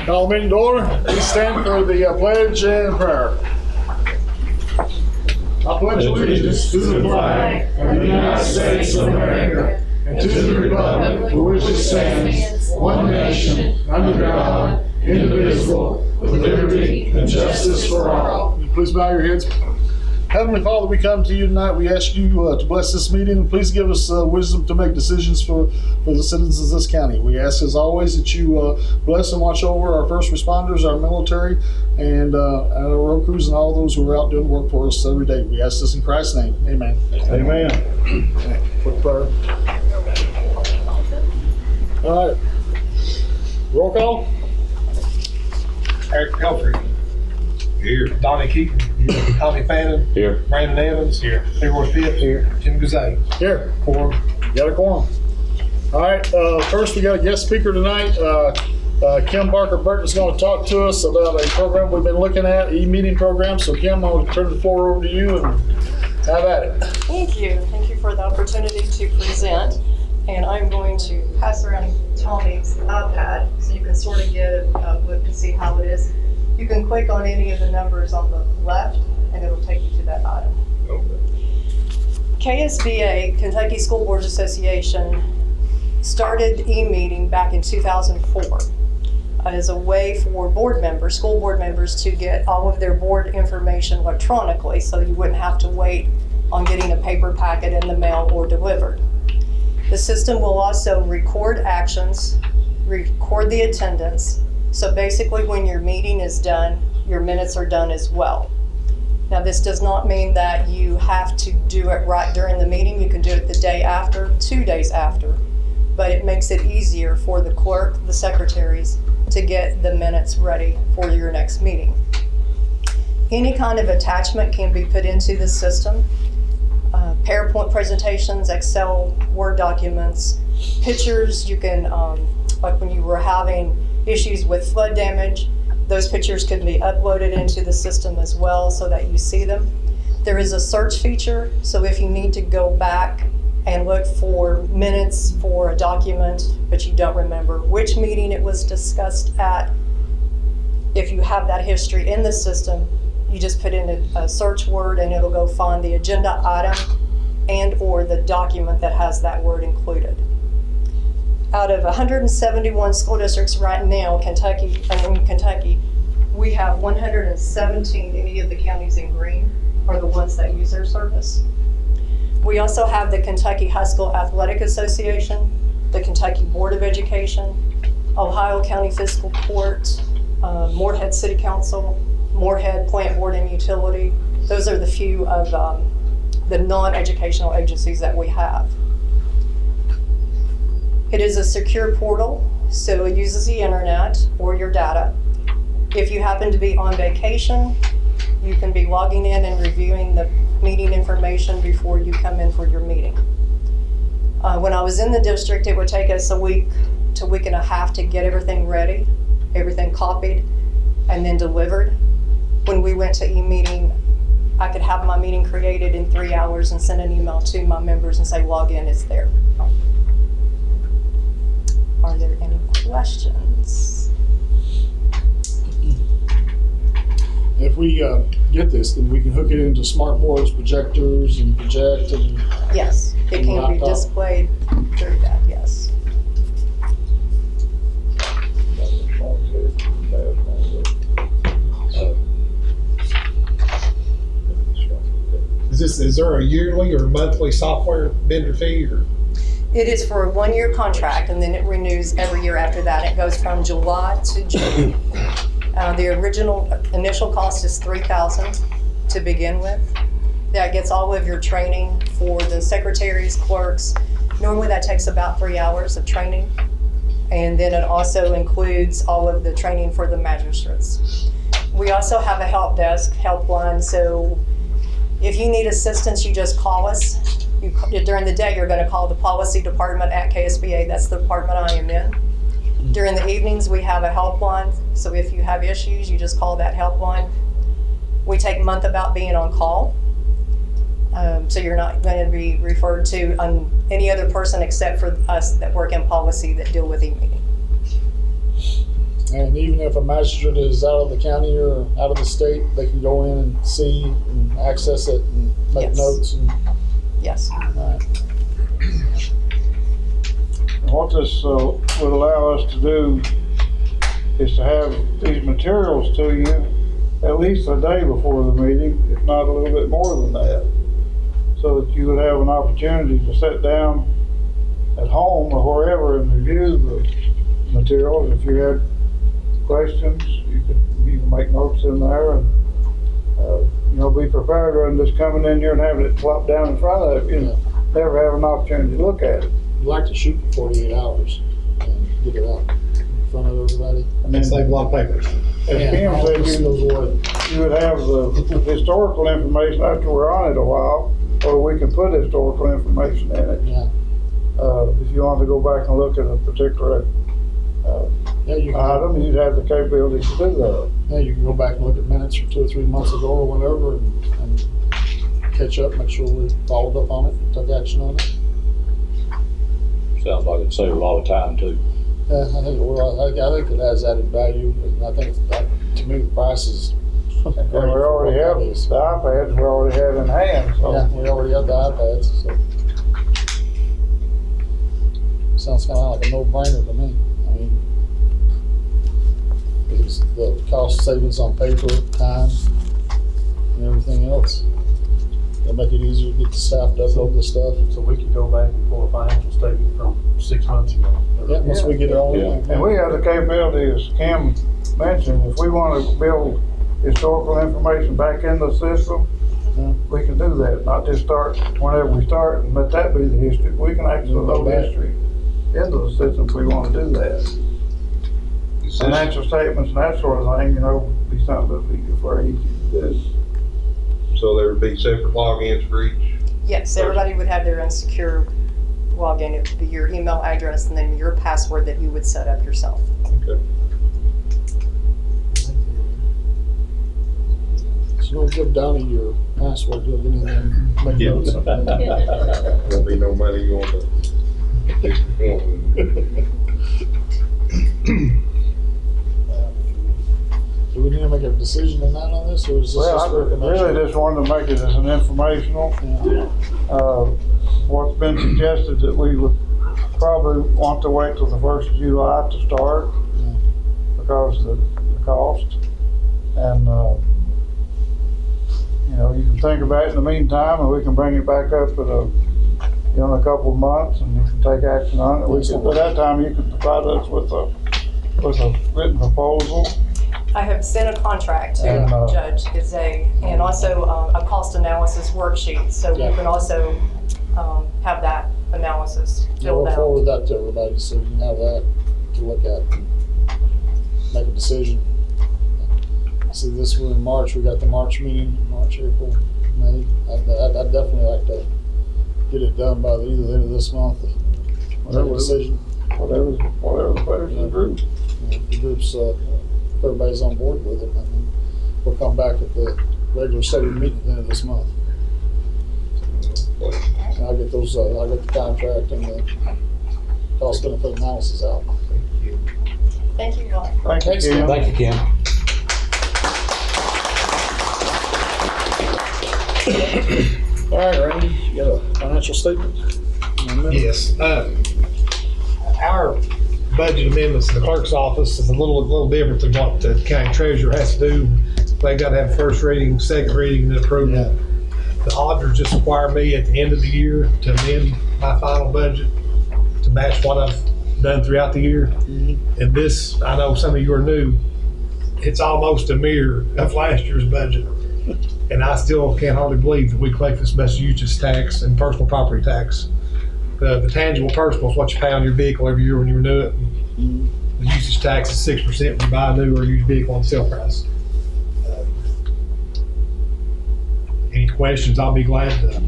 Call the meeting to order. Please stand for the pledge and prayer. I pledge allegiance to the flag of the United States of America and to the republic for which it stands, one nation, under God, indivisible, with liberty and justice for all. Please bow your heads. Heavenly Father, we come to you tonight. We ask you to bless this meeting. Please give us wisdom to make decisions for the citizens of this county. We ask, as always, that you bless and watch over our first responders, our military, and our road crews, and all those who are out doing work for us every day. We ask this in Christ's name. Amen. Amen. Quick prayer. All right. Roll call. Eric Pelfrey. Here. Donnie Keaton. Tommy Fannin. Here. Brandon Evans. Here. Leroy Phipps. Here. Jim Gazay. Here. Quorum. Got a quorum. All right. First, we got a guest speaker tonight. Kim Barker Burton is going to talk to us about a program we've been looking at, e-meeting program. So, Kim, I'll turn the floor over to you and have at it. Thank you. Thank you for the opportunity to present. And I'm going to pass around Tommy's iPad so you can sort of get a look and see how it is. You can click on any of the numbers on the left and it'll take you to that item. KSBA, Kentucky School Boards Association, started e-meeting back in 2004 as a way for board members, school board members, to get all of their board information electronically so you wouldn't have to wait on getting a paper packet in the mail or delivered. The system will also record actions, record the attendance. So basically when your meeting is done, your minutes are done as well. Now this does not mean that you have to do it right during the meeting. You can do it the day after, 2 days after, but it makes it easier for the clerk, the secretaries, to get the minutes ready for your next meeting. Any kind of attachment can be put into the system. PowerPoint presentations, Excel, Word documents, pictures. You can, like when you were having issues with flood damage, those pictures could be uploaded into the system as well so that you see them. There is a search feature, so if you need to go back and look for minutes for a document, but you don't remember which meeting it was discussed at, if you have that history in the system, you just put in a search word and it'll go find the agenda item and or the document that has that word included. Out of 171 school districts right now, in Kentucky, we have 117. Any of the counties in green are the ones that use their service. We also have the Kentucky High School Athletic Association, the Kentucky Board of Education, Ohio County Fiscal Court, Morehead City Council, Morehead Plant Board and Utility. Those are the few of the non-educational agencies that we have. It is a secure portal, so it uses the internet or your data. If you happen to be on vacation, you can be logging in and reviewing the meeting information before you come in for your meeting. When I was in the district, it would take us a week to week and a half to get everything ready, everything copied, and then delivered. When we went to e-meeting, I could have my meeting created in 3 hours and send an email to my members and say, log in, it's there. Are there any questions? If we get this, then we can hook it into smart boards, projectors, and project. And Yes, it can be displayed through that, yes. Is there a yearly or monthly software vendor fee? Or? It is for a 1-year contract, and then it renews every year after that. It goes from July to June. The original initial cost is $3,000 to begin with. That gets all of your training for the secretaries, clerks. Normally that takes about 3 hours of training. And then it also includes all of the training for the magistrates. We also have a help desk, helpline, so if you need assistance, you just call us. During the day, you're going to call the policy department at KSBA. That's the department I am in. During the evenings, we have a helpline. So if you have issues, you just call that helpline. We take a month about being on call. So you're not going to be referred to on any other person except for us that work in policy that deal with e-meeting. And even if a magistrate is out of the county or out of the state, they can go in and see and access it and make Yes. notes and, Yes. alright. And what this would allow us to do is to have these materials to you at least a day before the meeting, if not a little bit more than that, so that you would have an opportunity to sit down at home or wherever and review the materials. If you had questions, you can make notes in there and, be prepared rather than just coming in here and having it plopped down in front of you. Never have an opportunity to look at it. We'd like to shoot for 48 hours and get it out in front of everybody. And then Save a lot of papers. As Kim all said, this goes away. you would have the historical information after we're on it a while, or we can put historical information in it. Yeah. If you want to go back and look at a particular Yeah, you can, item, you'd have the capability to do that. yeah, you can go back and look at minutes from 2 or 3 months ago or whatever and catch up, make sure we followed up on it, took action on it. Sounds like it'd save a lot of time too. Yeah, I think it will. I think it has added value, and I think to me the price is. And we already have the iPads we already have in hand, so. Yeah, we already have the iPads, so. Sounds kinda like a no-brainer to me. I mean, it's the cost savings on paper, time, and everything else. It'll make it easier to get the staff to upload the stuff. So we can go back and pull a financial statement from 6 months ago. Yeah, once we get it all. Yeah. And we have the capability, as Kim mentioned, if we want to build historical information back in the system, Yeah. we can do that, not just start whenever we start and let that be the history. We can actually load history into the system if we want to do that. Financial statements and that sort of thing, would be something that'd be very easy to do. So there would be separate logins for each? Yes, everybody would have their own secure login. It would be your email address and then your password that you would set up yourself. Okay. So don't give Donnie your password, he'll get in there and make notes. There'll be no money going to. Do we need to make a decision tonight on this, or is this Well, just I recommendation? really just wanted to make it as an informational. Yeah. What's been suggested that we would probably want to wait till the 1st of July to start Yeah. because of the cost. And, you can think about it in the meantime and we can bring it back up in a couple of months and you can take action on it. By that time, you can provide us with a written proposal. I have sent a contract to And, Judge Gazay and also a cost analysis worksheet. So you Yeah. can also have that analysis Yeah, filled we'll out. forward that to everybody so you can have that to look at and make a decision. See, this one in March, we got the March meeting, March, April, May. I'd definitely like to get it done by either the end of this month. Make a decision. Whatever the players in the group. If the group's, if everybody's on board with it, I mean, we'll come back at the regular scheduled meeting at the end of this month. And I'll get those, I'll get the contract and the cost benefit analysis out. Thank you, Ron. Thank you, Thanks, Kim. Kim. Thank you, Kim. All right, Randy, you got a financial statement? Yes. Our budget amendments in the clerk's office is a little different than what the county treasurer has to do. They got to have first reading, second reading, and then approve it. The auditors just require me at the end of the year to amend my final budget to match what I've done throughout the year. And this, I know some of you are new, it's almost a mirror of last year's budget. And I still can't hardly believe that we collect this much usage tax and personal property tax. The tangible personal is what you pay on your vehicle every year when you renew it. The usage tax is 6% when you buy a new or used vehicle on sale price. Any questions, I'll be glad to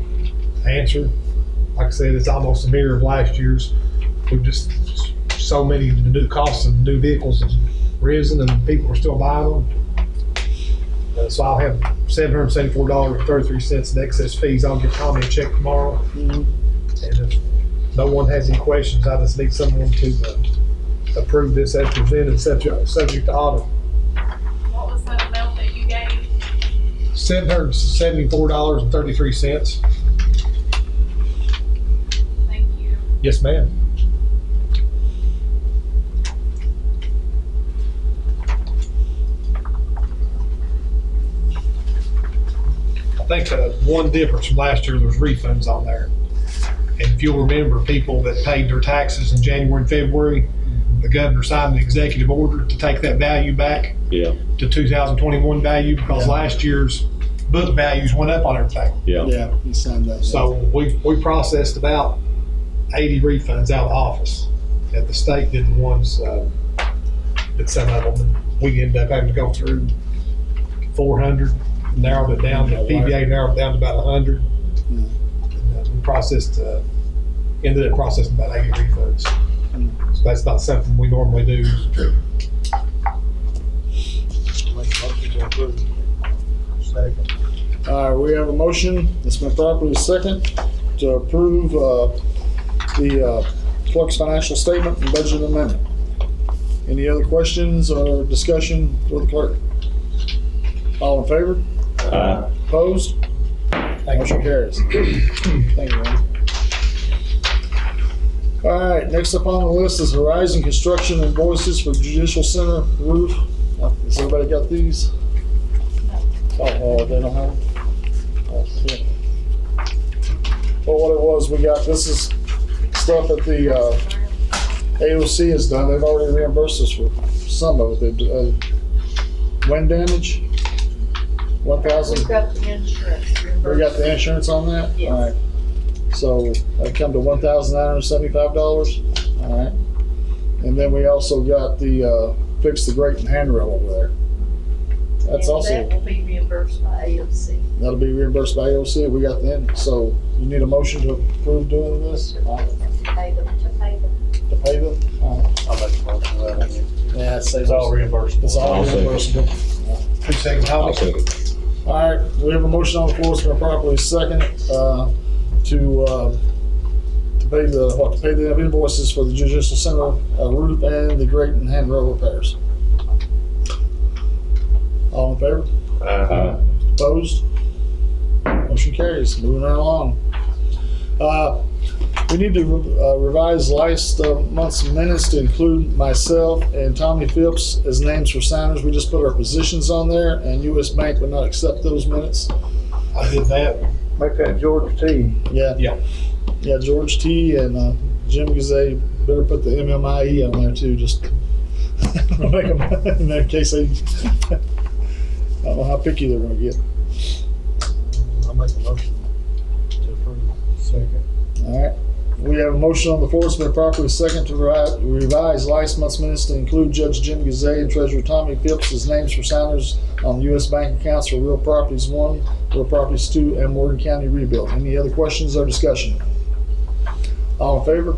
answer. Like I said, it's almost a mirror of last year's. We've just so many, the new costs of new vehicles has risen and people are still buying them. So I'll have $774.33 in excess fees. I'll give Tommy a check tomorrow. And if no one has any questions, I just need someone to approve this as presented, subject to audit. What was the amount that you gave? $774.33. Thank you. Yes, ma'am. I think one difference from last year, there was refunds on there. And if you'll remember, people that paid their taxes in January and February, the governor signed an executive order to take that value back Yeah, to 2021 value because last year's book values went up on everything. yeah. Yeah, he signed that. So we processed about 80 refunds out of the office. And the state did the ones, that some of them, we ended up having to go through 400, narrowed it down, the PBA narrowed it down to about 100. And, we processed, ended up processing about 80 refunds. So that's not something we normally do. Second. All right, we have a motion that's been properly second to approve the clerk's financial statement and budget amendment. Any other questions or discussion for the clerk? All in favor? Opposed? Motion carries. Thank you, Randy. All right, next up on the list is Horizon Construction invoices for Judicial Center roof. Has everybody got these? Oh, they don't have them? Oh, yeah. Well, what it was, we got, this is stuff that the AOC has done. They've already reimbursed us for some of it. Wind damage, 1,000. We've got the insurance. We got the insurance on that? Yes. All right. So that come to $1,975. All right. And then we also got the fix the grate and handrail over there. That's And also, that will be reimbursed by AOC. that'll be reimbursed by AOC. We got the end. So you need a motion to approve doing this? To pay them. To pay them? All right. I'll make a motion to that. Yeah, It's all reimbursable. It's all I'll second. reimbursable. 2 seconds, I'll Tommy. second. All right, we have a motion on the floor, it's been properly second, to pay the invoices for the Judicial Center roof and the grate and handrail repairs. All in favor? Opposed? Motion carries. Moving right along. We need to revise last month's minutes to include myself and Tommy Phipps as names for signers. We just put our positions on there, and U.S. Bank would not accept those minutes. I did that. Make that George T. Yeah. Yeah. Yeah, George T. and Jim Gazay better put the MMIE on there too, just make them, in that case they, I don't know how picky they're gonna get. I'll make a motion to approve. Second. All right, we have a motion on the floor, it's been properly second to revise last month's minutes to include Judge Jim Gazay and Treasurer Tommy Phipps as names for signers on the U.S. Bank accounts for Real Properties 1, Real Properties 2, and Morgan County Rebuild. Any other questions or discussion? All in favor?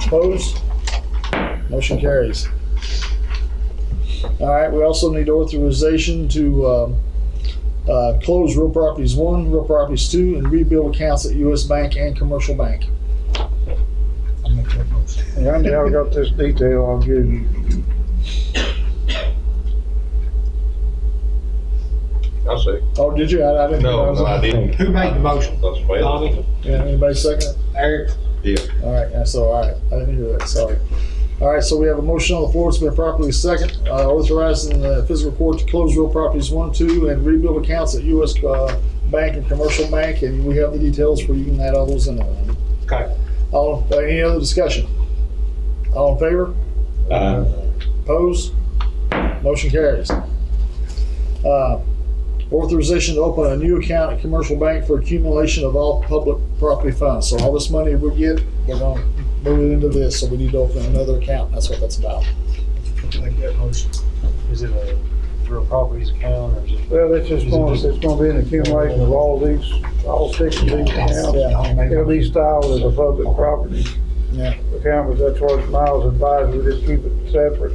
Opposed? Motion carries. All right, we also need authorization to close Real Properties 1, Real Properties 2, and rebuild accounts at U.S. Bank and Commercial Bank. I'll make that motion. Randy, I got this detail I'll give you. I'll say. Oh, did you? I didn't. No, no, I didn't. Who made the motion? That's well. Tommy? Yeah, anybody second it? Eric? Yeah. All right, all right, I didn't hear that, sorry. All right, so we have a motion on the floor, it's been properly second, authorizing the fiscal court to close Real Properties 1, 2, and rebuild accounts at U.S. Bank and Commercial Bank, and we have the details where you can add all those in there. Okay. Any other discussion? All in favor? Opposed? Motion carries. Authorization to open a new account at Commercial Bank for accumulation of all public property funds. So all this money we get, we're gonna move it into this, so we need to open another account. That's what that's about. Make that motion. Is it a Real Properties account or is it? Well, it's just going, it's gonna be an accumulation of all 6 of these accounts. Yeah. It'll be styled as a public property Yeah. account, but that's what Miles advised, we just keep it separate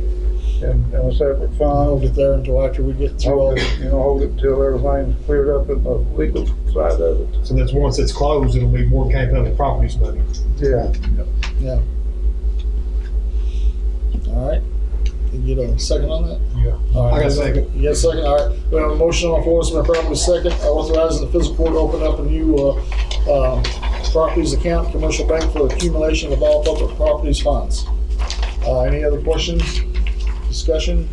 in a separate I'll hold fund. it there until after we get through all. Hold it, hold it until everything's cleared up in the legal side of it. So that's once it's closed, it'll be Morgan County Public Properties money. Yeah. Yeah. All right. Can you get a second on that? Yeah. All right. I got a second. You got a second? All right. We have a motion on the floor, so my property second, authorizing the fiscal court to open up a new, properties account, commercial bank for accumulation of all public properties funds. Any other questions, discussion?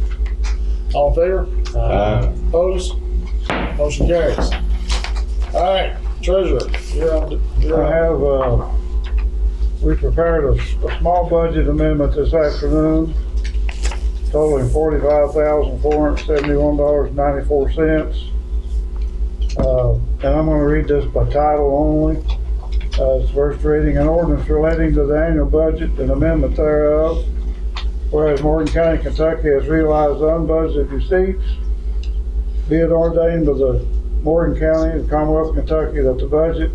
All in favor? Opposed? Motion carries. All right, treasurer, We prepared a small budget amendment this afternoon totaling $45,471.94. And I'm gonna read this by title only. It's first reading, an ordinance relating to the annual budget and amendment thereof. Whereas Morgan County, Kentucky has realized unbudgeted receipts, be it ordained by the Morgan County and Commonwealth of Kentucky that the budget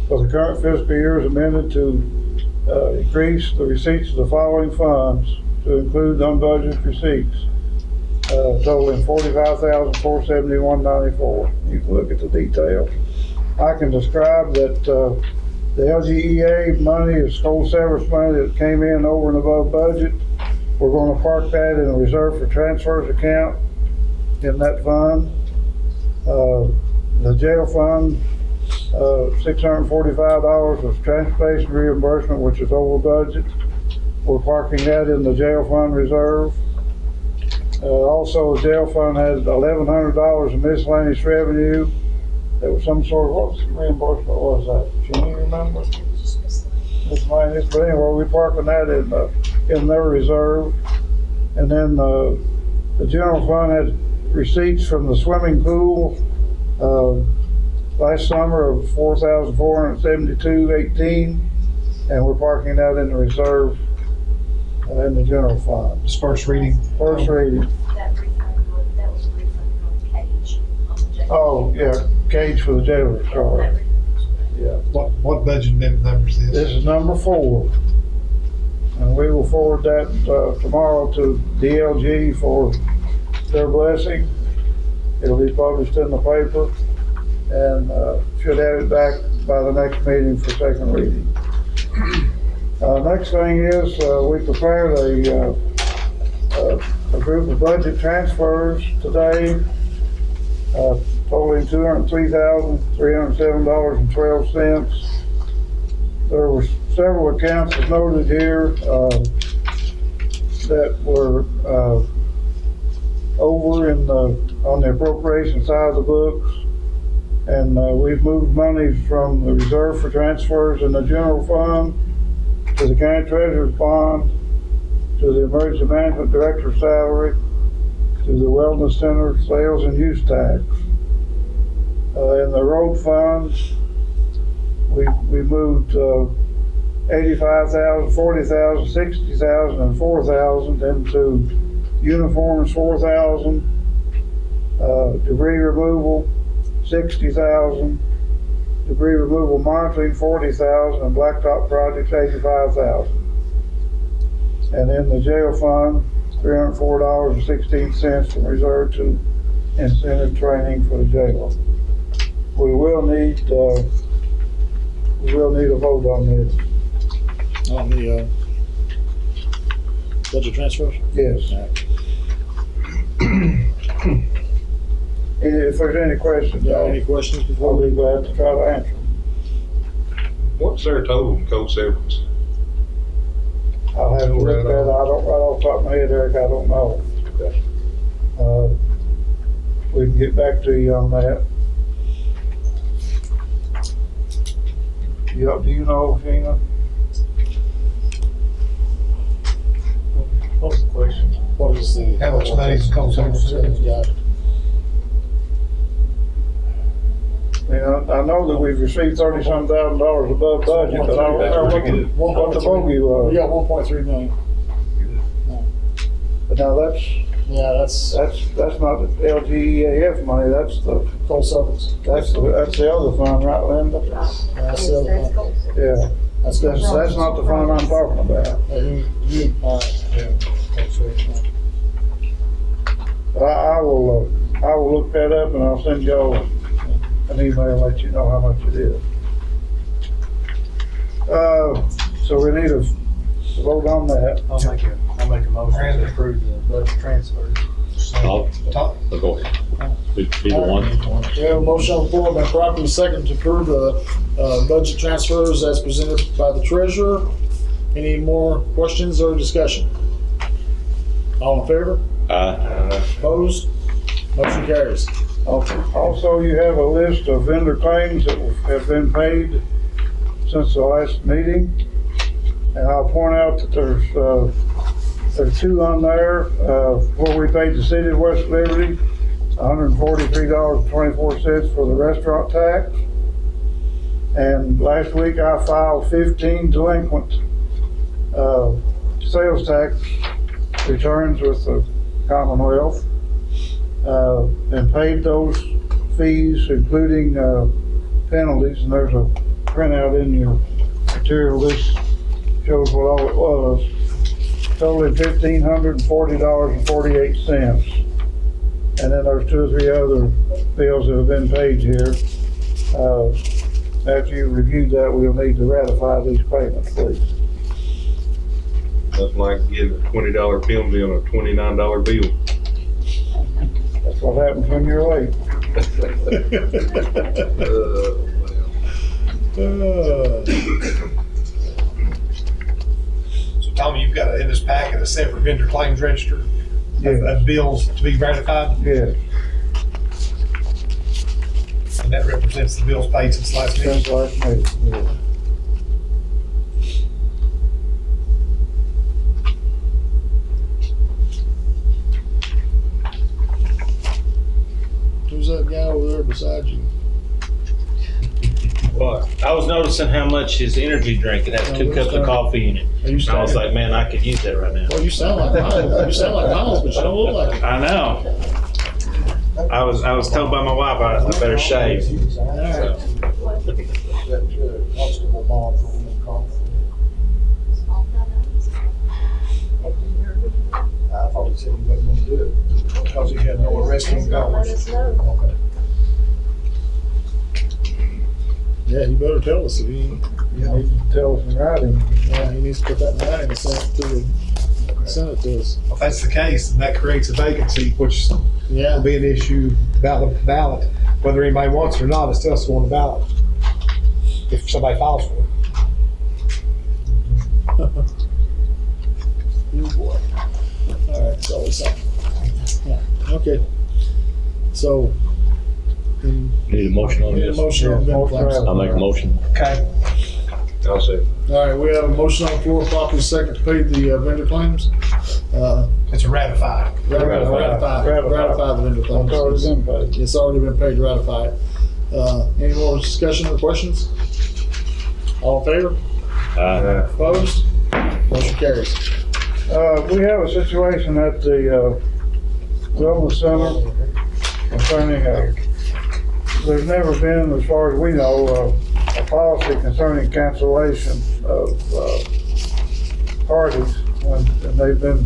for the current fiscal year is amended to increase the receipts of the following funds to include unbudgeted receipts, totaling $45,471.94. You can look at the details. I can describe that the LGEA money is school severance money that came in over and above budget. We're going to park that in a reserve for transfers account in that fund. The jail fund, $645 was transportation reimbursement, which is over budget. We're parking that in the jail fund reserve. Also, the jail fund had $1,100 in miscellaneous revenue. There was some sort of, what reimbursement was that? Can you remember? Miscellaneous, but anyway, we're parking that in their reserve. And then the general fund had receipts from the swimming pool last summer of $4,472.18, and we're parking that in the reserve in the general fund. It's first reading. First reading. That was a refund from Cage on the jail. Oh, yeah, cage for the jailer, sorry. Yeah. What budget amendment number is this? This is number 4. And we will forward that tomorrow to DLG for their blessing. It'll be published in the paper and should have it back by the next meeting for second reading. Next thing is we prepared a group of budget transfers today totaling $203,307.12. There were several accounts as noted here that were over on the appropriation side of the books. And we've moved money from the reserve for transfers in the general fund to the county treasurer's bond, to the emergency management director's salary, to the wellness center sales and use tax. In the road funds, we moved 85,000, 40,000, 60,000, and 4,000 into uniforms 4,000, debris removal 60,000, debris removal monitoring 40,000, and blacktop projects 85,000. And in the jail fund, $304.16 from reserve to incentive training for the jail. We will need a vote on this. On the, budget transfers? Yes. If there's any questions, Any questions before I'll we? be glad to try to answer. What's their total in cold severance? I'll have to look at that. I don't, right off the top of my head, Eric, I don't know. We can get back to you on that. Do you know, Sheena? What was the question? What is the? How much money is in cold severance? Got it. I know that we've received $30-some thousand above budget, but I don't know what the bogey We was. got 1.3 million. But now that's not the LGEAF money, that's the Cold severance. that's the other fund, right, Linda? That's the other That's one. cool. Yeah, that's not the fund I'm talking about. All right. But I will look that up and I'll send y'all an email and let you know how much it is. So we need a vote on that. I'll make I'll make a motion to approve the budget transfers. I'll Tom? go ahead. Either one. We have a motion on the floor, been properly second to approve the budget transfers as presented by the treasurer. Any more questions or discussion? All in favor? Opposed? Motion carries. Also, you have a list of vendor claims that have been paid since the last meeting. And I'll point out that there's two on there, where we paid the city of West Liberty $143.24 for the restaurant tax. And last week I filed 15 delinquent sales tax returns with the Commonwealth, and paid those fees, including penalties. And there's a printout in your material. This shows what all it was, totaling $1,540.48. And then there's 2 or 3 other bills that have been paid here. After you reviewed that, we'll need to ratify these payments, please. Nothing like getting a $20 penalty on a $29 bill. That's what happens when you're late. So Tommy, you've got in this packet a separate vendor claims register of bills to be ratified, Yes, and that represents the bills paid since last meeting. since last meeting, yes. Who's that guy over there beside you? Well, I was noticing how much his energy drink, it has 2 cups of coffee in it. Are you And I was standing? like, man, I could use that right now. Well, you sound like Miles. You sound like Miles, but you don't look like it. I know. I was told by my wife I better shave. All right. Constable bond for one call. I thought he said he wasn't gonna do it because he had no arresting Let powers. us know. Okay. Yeah, you better tell us if he, You need to tell us in writing. yeah, he needs to put that in writing and send it to us. If that's the case, then that creates a vacancy, which Yeah. will be an issue about the ballot. Whether anybody wants it or not, it still has to go on the ballot. If somebody files for it. You boy. All right, it's always something. Yeah, okay. So, Need a motion on need a this? motion on vendor claims. I'll make a motion. Okay. I'll say. All right, we have a motion on the floor, properly second to pay the vendor claims. It's a ratified. Ratify the vendor It's already claims. been paid. It's already been paid to ratify it. Any more discussion or questions? All in favor? Opposed? Motion carries. We have a situation at the Wellness Center concerning, there's never been, as far as we know, a policy concerning cancellation of parties. And they've been,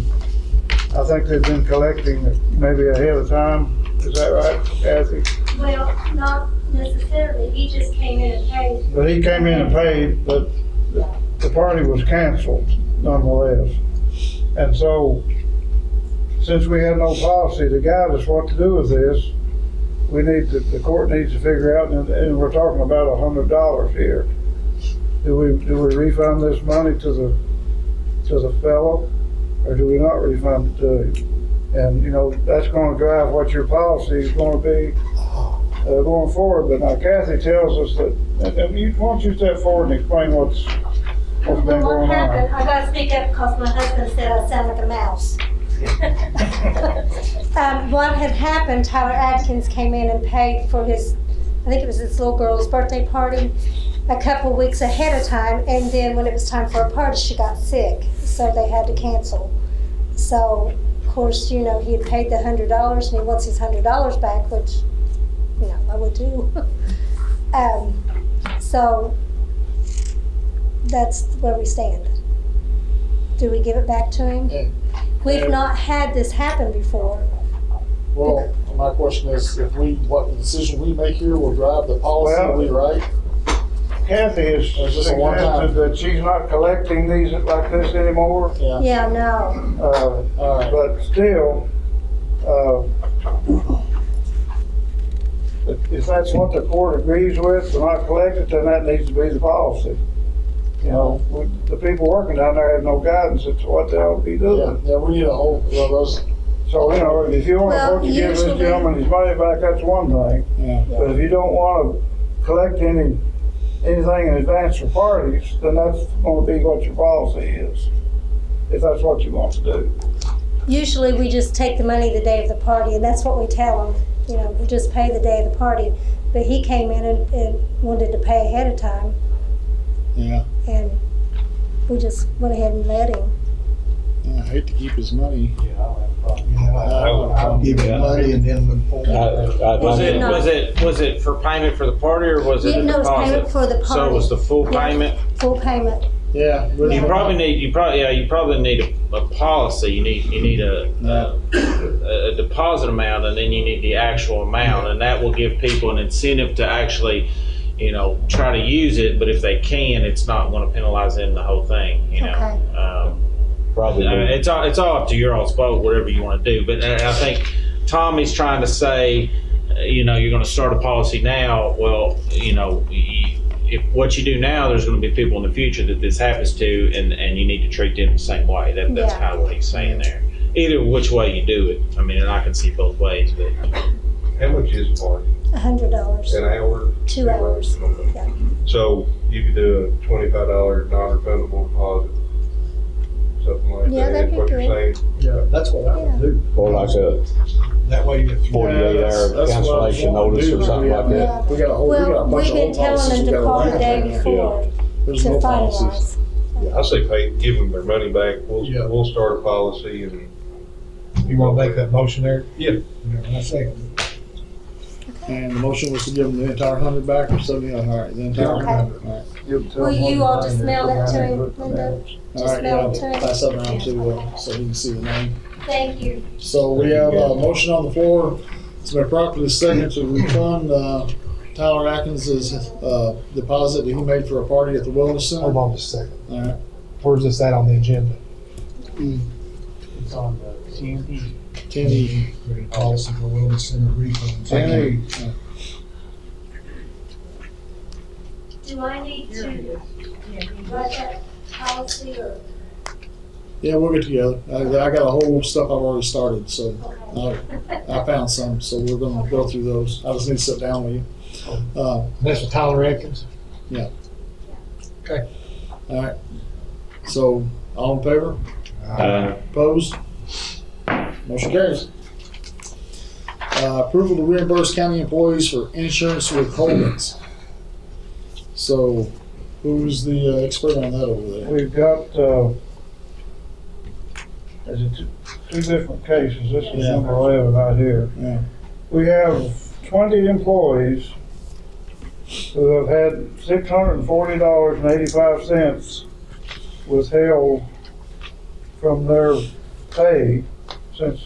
I think they've been collecting maybe ahead of time. Is that right, Kathy? Well, not necessarily, he just came in and paid. But he came in and paid, but the party was canceled nonetheless. And so, since we had no policy to guide us what to do with this, the court needs to figure out, and we're talking about $100 here. Do we refund this money to the fellow, or do we not refund it to him? And, that's gonna drive what your policy is gonna be, going forward. But now Kathy tells us that, and why don't you step forward and explain what's been Well, what going happened, on? I gotta speak up because my husband said I sound like a mouse. What had happened, Tyler Adkins came in and paid for his, I think it was his little girl's birthday party a couple weeks ahead of time, and then when it was time for a party, she got sick, so they had to cancel. So, of course, he had paid the $100 and he wants his $100 back, which, I would too. So, that's where we stand. Do we give it back to him? Yeah. We've not had this happen before. Well, my question is, what the decision we make here will drive the policy Well- we write? Kathy has It's just a one-time. suggested that she's not collecting these like this anymore. Yeah, Yeah, no. all right. But still, if that's what the court agrees with, to not collect it, then that needs to be the policy. You know, the people working down there have no guidance as to what they ought to be Yeah, doing. yeah, we need a whole, well, those, So, you know, if you want Well, to give this usually- gentleman his money back, that's one thing. yeah. But if you don't want to collect anything in advance for parties, then that's going to be what your policy is, if that's what you want to do. Usually we just take the money the day of the party, and that's what we tell them. You know, we just pay the day of the party. But he came in and wanted to pay ahead of time, Yeah, and we just went ahead and let him. I hate to keep his money. I'll give you money and then move forward. Was it, No. was it for payment for the party or was it a No, it was payment deposit? for the So it was the full Yeah. payment? Full payment. Yeah. You probably need a policy. You need a deposit amount, and then you need the actual amount, and that will give people an incentive to actually, you know, try to use it. But if they can, it's not going to penalize them the whole thing. You know, Okay. Probably. it's all up to your all's vote, whatever you want to do. But I think Tommy's trying to say, you know, you're going to start a policy now. Well, you know, if what you do now, there's going to be people in the future that this happens to, and you need to treat them the same way. That's Yeah. kind of what he's saying there. Either which way you do it. I mean, and I can see both ways, but How much is a party? $100. An hour? 2 hours. Yeah. So you could do a $25 non-refundable deposit, something like Yeah, that, that'd is be what you're good. saying? Yeah, that's what I would do. Or like a That way you get 48 that's hour what I was cancellation wanting to notice do. or something like that. Yeah. We got a whole, we got a Well, bunch we've of been old telling policies them we to gotta call the write. day before There's to no policies. finalize. I say pay, give them their money back. Yeah. We'll start a policy and. You wanna make that motion there? Yeah. I second. And the motion was to give them the entire 100 back or 70, all right, the entire Okay. 100, all right. Will you all just mail that to him, Linda? All Just right, mail yeah, it to him. pass that around to, so he can see the name. Thank you. So we have a motion on the floor. It's been properly seconded to refund Tyler Atkins's deposit that he made for a party at the Wellness Center. Hold on just a second. All right. Where's this at on the agenda? It's on the TNT. 10E. Policy for Wellness Center refund. 10E. Do I need to write that policy or? Yeah, we'll get together. I got a whole stuff I've already started, so I found some, so we're gonna go through those. I just need to sit down with you. That's with Tyler Atkins? Yeah. Okay. All right. So, all in favor? Opposed? Motion carries. Approval to reimburse county employees for insurance withholdings. So, who's the expert on that over there? We've got, there's two different cases. This is Yeah. number 11 right here. Yeah. We have 20 employees who have had $640.85 withheld from their pay since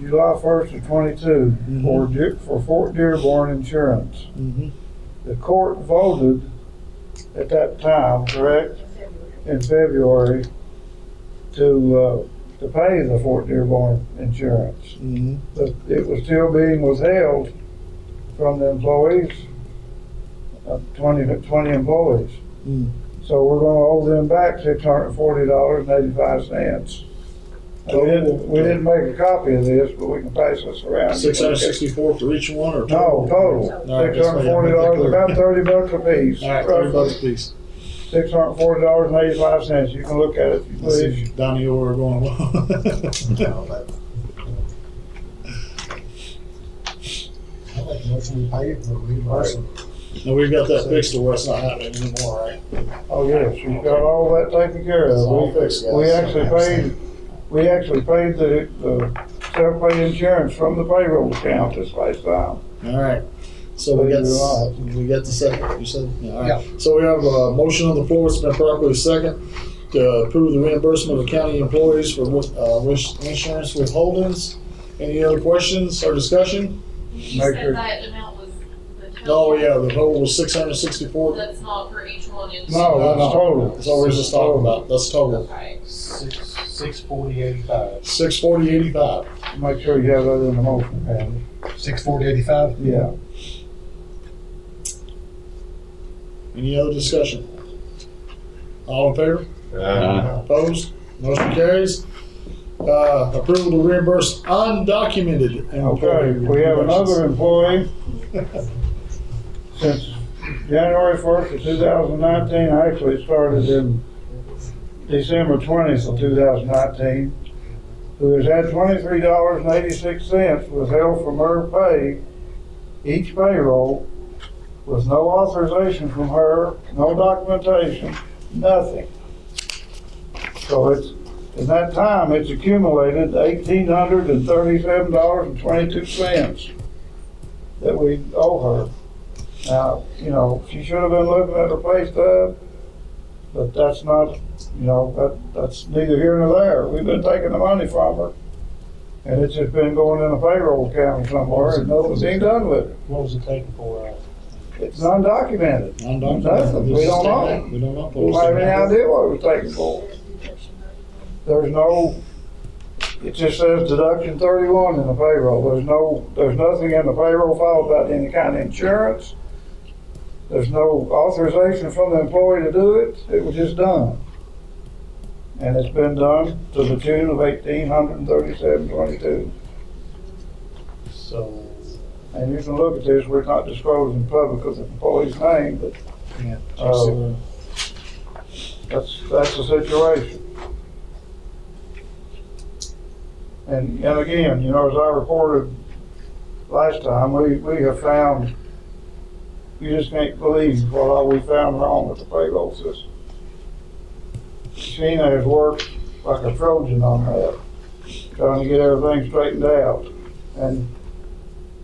July 1st of 22 for Fort Dearborn insurance. Mm-hmm. The court voted at that time, correct, in February, to pay the Fort Dearborn insurance. Mm-hmm. But it was still being withheld from the employees, 20 employees. Mm. So we're gonna owe them back $640.85. We didn't make a copy of this, but we can pass this around. 664 for each one, or No, total, All right, that's fine. $640, about $30 a piece. All right, $30 a piece. $640.85. You can look at it if you Let's see please. if Donnie or going. I make a motion to pay it for reimbursement. No, we've got that fixed to where it's not happening anymore, right? Oh, yes, you've got all that taken care It's all of. fixed, guys. We actually paid the self-pay insurance from the payroll account this last time. All right. So we got the second, you said? Yeah, all right. So we have a motion on the floor. It's been properly second to approve the reimbursement of county employees for insurance withholdings. Any other questions or discussion? You Make said sure- that amount was, the Oh, yeah, the total was 664. That's not for each one individually. No, that's total. That's all we're just talking about. That's total. Okay. 640.85. 640.85. Make sure you have that in the motion, Andy. 640.85? Yeah. Any other discussion? All in favor? Uh, Opposed? Motion carries. Approval to reimburse undocumented employee. Okay, we have another employee. Since January 1st of 2019, actually it started in December 20th of 2019, who has had $23.86 withheld from her pay each payroll with no authorization from her, no documentation, nothing. So it's, in that time, it's accumulated $1,837.22 that we owe her. Now, you know, she should have been looking at her pay stub, but that's not, you know, that's neither here nor there. We've been taking the money from her, and it's just been going in a payroll account somewhere, and nothing's being done with it. What was it taken for? It's undocumented. Undocumented. Nothing. We don't know. We don't know. We don't have any idea what it was taken for. There's no, it just says deduction 31 in the payroll. There's nothing in the payroll file about any kind of insurance. There's no authorization from the employee to do it. It was just done. And it's been done to the tune of $1,837.22. So, And you can look at this, we're not disclosing public of the employee's name, but yeah. that's the situation. And again, you know, as I reported last time, we have found, you just can't believe what all we found wrong with the payroll system. Sheena has worked like a Trojan on that, trying to get everything straightened out. And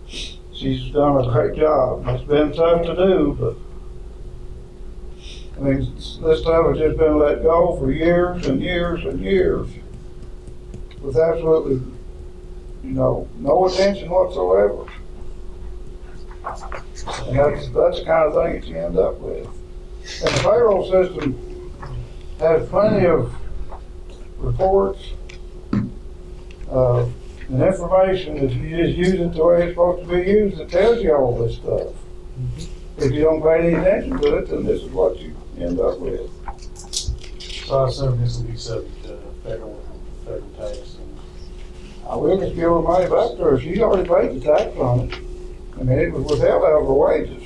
she's done a great job. It's been tough to do, but I mean, this stuff has just been let go for years and years and years with absolutely, you know, no attention whatsoever. And that's the kind of thing that you end up with. And the payroll system has plenty of reports and information. If you just use it the way it's supposed to be used, it tells you all this stuff. If you don't pay any attention to it, then this is what you end up with. So I assume this will be subject to federal tax. I will just give her money back to her. She's already paid the tax on it. I mean, it was withheld out of her wages.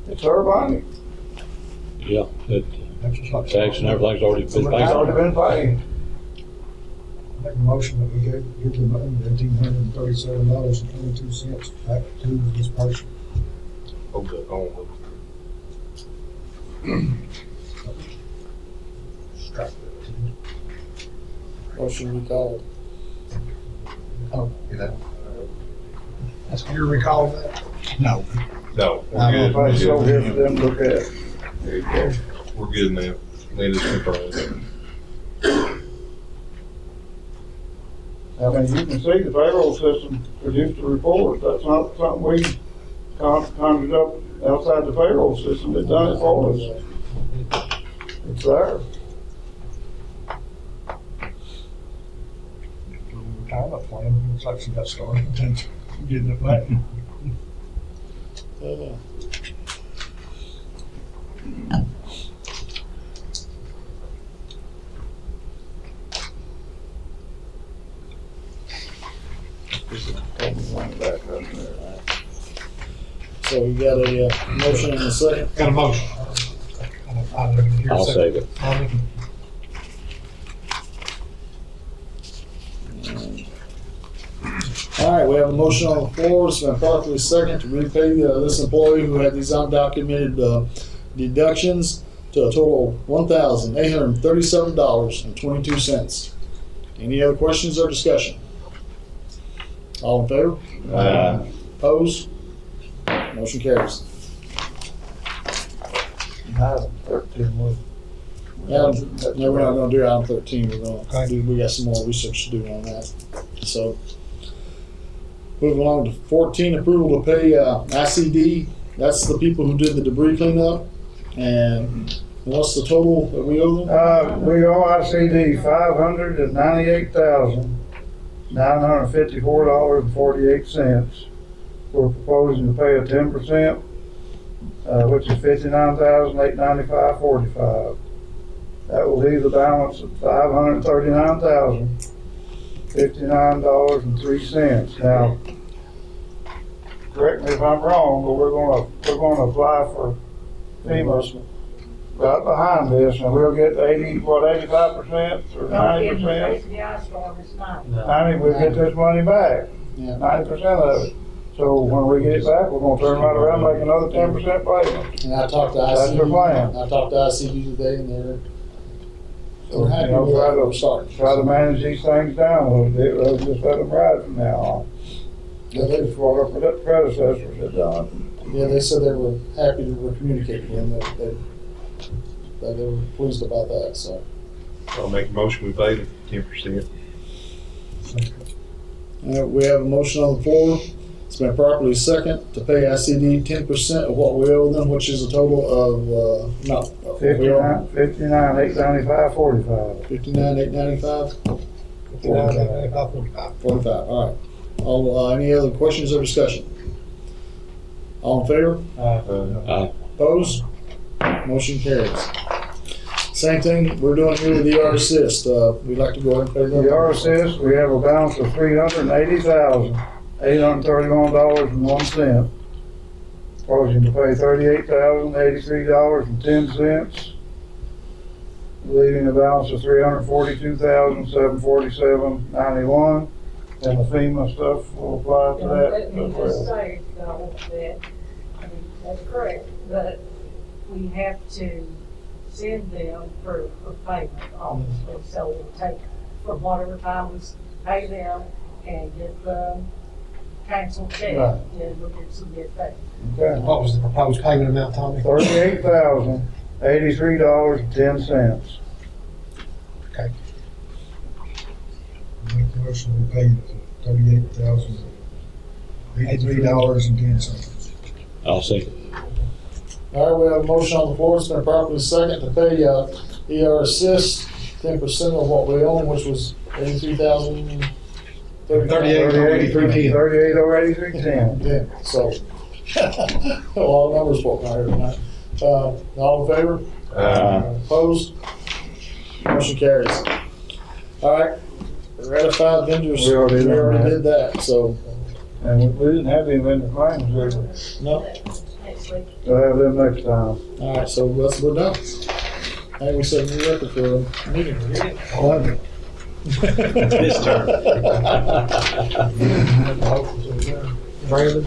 It's her money. Yeah, tax and everything's already been It's paid. already been paid. Make a motion that we give the money $1,837.22 back to this person. okay, on. Strike Motion recalled. Oh, yeah. That's you're recalling that? No. No, I'm we're gonna pass it over here for good. them to look at. There you go. We're good now. Need to confirm. I mean, you can see the payroll system produced a report. That's not something we conjured up outside the payroll system. It's done it for us. It's there. Retirement plan, looks like she got started, getting it back. So we got a motion and a second. Got a motion. I'll save it. All right, we have a motion on the floor. It's been properly second to repay this employee who had these undocumented deductions to a total of $1,837.22. Any other questions or discussion? All in favor? Opposed? Motion carries. Item 13 was. No, we're not gonna do item 13. We're gonna do, we got some more research to do on that. So, Moving along to 14, approval to pay ICD. That's the people who did the debris cleanup. And what's the total that we owe them? We owe ICD $598,954.48. We're proposing to pay a 10%, which is $59,895.45. That will leave the balance of $539.59.03. Now, correct me if I'm wrong, but we're gonna apply for FEMA right behind this, and we'll get 85% or 90%? 90, we'll get this money back, Yeah. 90% of it. So when we get it back, we're gonna turn right around and make another 10% payment. And I talked to That's the ICD. plan. I talked to ICD today, and they're happy You know, with that. We're starting. Try to manage these things down a little bit, rather than just let them ride from now on. Yeah, they, That's what our predecessors had done. yeah, they said they were happy to communicate with them. That they were pleased about that. So I'll make a motion, we pay the 10%. we have a motion on the floor. It's been properly second to pay ICD 10% of what we owe them, which is a total of $59,895.45. $59,895. 45. 45. All right. All any other questions or discussion? All in favor? Opposed? Motion carries. Same thing we're doing here with the ER Assist. We'd like to go ahead and pay them. The ER Assist, we have a balance of $380,831.01. Proposing to pay $38,083.10. Leaving a balance of $342,747.91. And the FEMA stuff will apply to that. Let me just say, that's correct, but we have to send them proof of payment, obviously, so we'll take from whatever time we pay them and get the canceled check, Right. then we'll get some get paid. Okay. What was the proposed payment amount, Tommy? $38,083.10. Okay. Make the motion to pay $38,083.10. I'll second. All right, we have a motion on the floor. It's been properly second to pay ER Assist 10% of what we own, which was $83,000. $38,083.10. Yeah, so a lot of numbers floating out here tonight. All in favor? Opposed? Motion carries. All right, ratified vendors. We already done that. did that, so And we didn't have any vendor claims, did we? no. Next week. We'll have them next time. All right, so we're done. Hey, we set a new record for a meeting. I love it. This term. Brandon?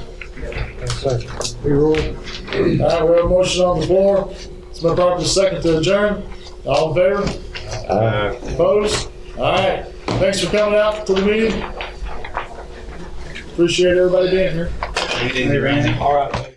Second. Leroy? All right, we have a motion on the floor. It's been properly second to adjourn. All in favor? Opposed? All right. Thanks for coming out to the meeting. Appreciate everybody being here. All right.